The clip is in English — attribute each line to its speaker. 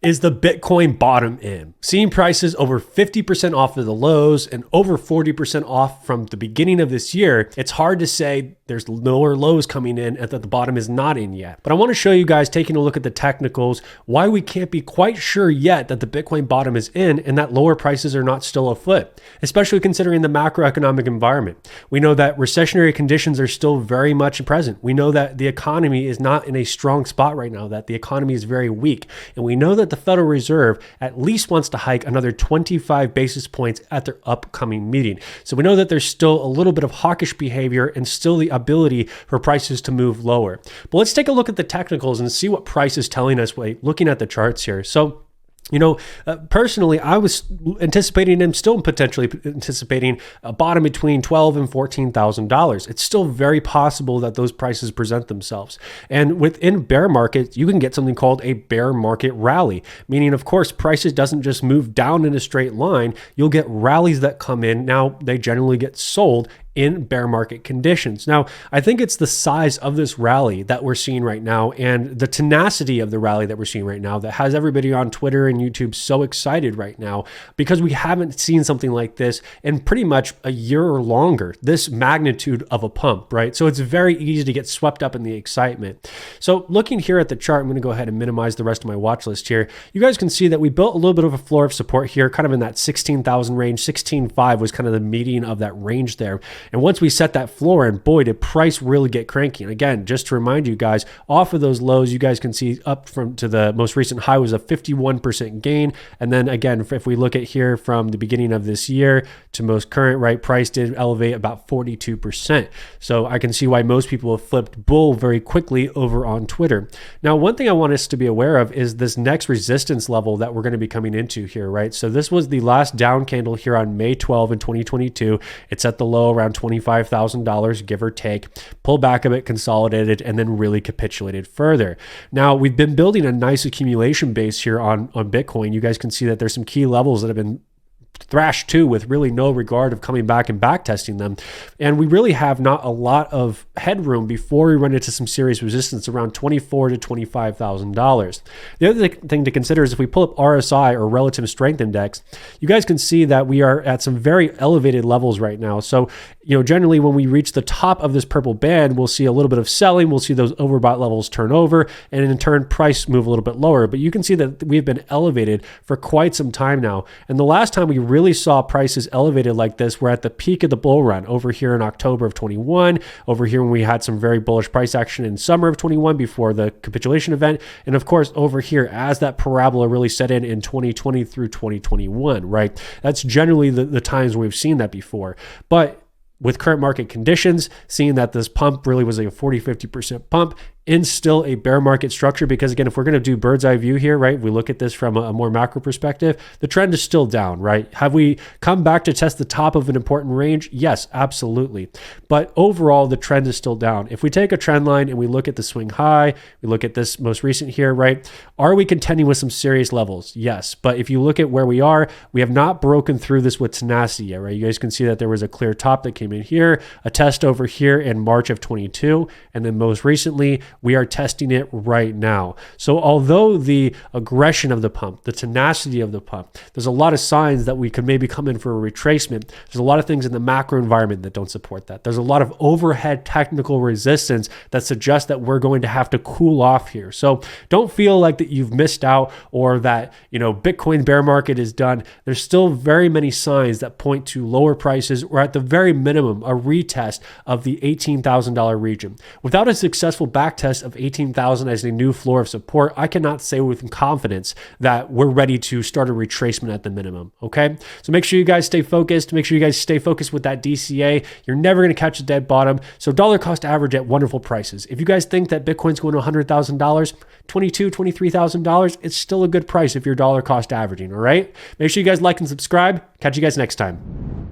Speaker 1: Is the Bitcoin bottom in? Seeing prices over 50% off of the lows and over 40% off from the beginning of this year, it's hard to say there's lower lows coming in and that the bottom is not in yet. But I want to show you guys, taking a look at the technicals, why we can't be quite sure yet that the Bitcoin bottom is in and that lower prices are not still afoot, especially considering the macroeconomic environment. We know that recessionary conditions are still very much present. We know that the economy is not in a strong spot right now, that the economy is very weak. And we know that the Federal Reserve at least wants to hike another 25 basis points at their upcoming meeting. So we know that there's still a little bit of hawkish behavior and still the ability for prices to move lower. But let's take a look at the technicals and see what price is telling us looking at the charts here. So personally, I was anticipating and still potentially anticipating a bottom between $12,000 and $14,000. It's still very possible that those prices present themselves. And within bear markets, you can get something called a bear market rally, meaning, of course, prices doesn't just move down in a straight line. You'll get rallies that come in. Now, they generally get sold in bear market conditions. Now, I think it's the size of this rally that we're seeing right now and the tenacity of the rally that we're seeing right now that has everybody on Twitter and YouTube so excited right now, because we haven't seen something like this in pretty much a year or longer, this magnitude of a pump, right? So it's very easy to get swept up in the excitement. So looking here at the chart, I'm going to go ahead and minimize the rest of my watch list here. You guys can see that we built a little bit of a floor of support here, kind of in that 16,000 range. 16.5 was kind of the median of that range there. And once we set that floor in, boy, did price really get cranky. And again, just to remind you guys, off of those lows, you guys can see up from to the most recent high was a 51% gain. And then again, if we look at here from the beginning of this year to most current, right, price did elevate about 42%. So I can see why most people have flipped bull very quickly over on Twitter. Now, one thing I want us to be aware of is this next resistance level that we're going to be coming into here, right? So this was the last down candle here on May 12 in 2022. It's at the low around $25,000, give or take, pulled back a bit, consolidated, and then really capitulated further. Now, we've been building a nice accumulation base here on Bitcoin. You guys can see that there's some key levels that have been thrashed to with really no regard of coming back and back testing them. And we really have not a lot of headroom before we run into some serious resistance around $24,000 to $25,000. The other thing to consider is if we pull up RSI, or Relative Strength Index, you guys can see that we are at some very elevated levels right now. So, generally when we reach the top of this purple band, we'll see a little bit of selling. We'll see those overbought levels turn over, and in turn, price move a little bit lower. But you can see that we've been elevated for quite some time now. And the last time we really saw prices elevated like this, we're at the peak of the bull run over here in October of 21, over here when we had some very bullish price action in summer of 21 before the capitulation event, and of course over here as that parabola really set in 2020 through 2021, right? That's generally the times we've seen that before. But with current market conditions, seeing that this pump really was like a 40-50% pump in still a bear market structure, because again, if we're going to do bird's eye view here, right, we look at this from a more macro perspective, the trend is still down, right? Have we come back to test the top of an important range? Yes, absolutely. But overall, the trend is still down. If we take a trend line and we look at the swing high, we look at this most recent here, right? Are we contending with some serious levels? Yes. But if you look at where we are, we have not broken through this with tenacity yet, right? You guys can see that there was a clear top that came in here, a test over here in March of 22, and then most recently, we are testing it right now. So although the aggression of the pump, the tenacity of the pump, there's a lot of signs that we could maybe come in for a retracement. There's a lot of things in the macro environment that don't support that. There's a lot of overhead technical resistance that suggests that we're going to have to cool off here. So don't feel like that you've missed out or that, Bitcoin bear market is done. There's still very many signs that point to lower prices, or at the very minimum, a retest of the $18,000 region. Without a successful back test of 18,000 as a new floor of support, I cannot say with confidence that we're ready to start a retracement at the minimum, okay? So make sure you guys stay focused. Make sure you guys stay focused with that DCA. You're never going to catch a dead bottom. So dollar cost average at wonderful prices. If you guys think that Bitcoin's going to $100,000, $22,000, $23,000, it's still a good price if you're dollar cost averaging, all right? Make sure you guys like and subscribe. Catch you guys next time.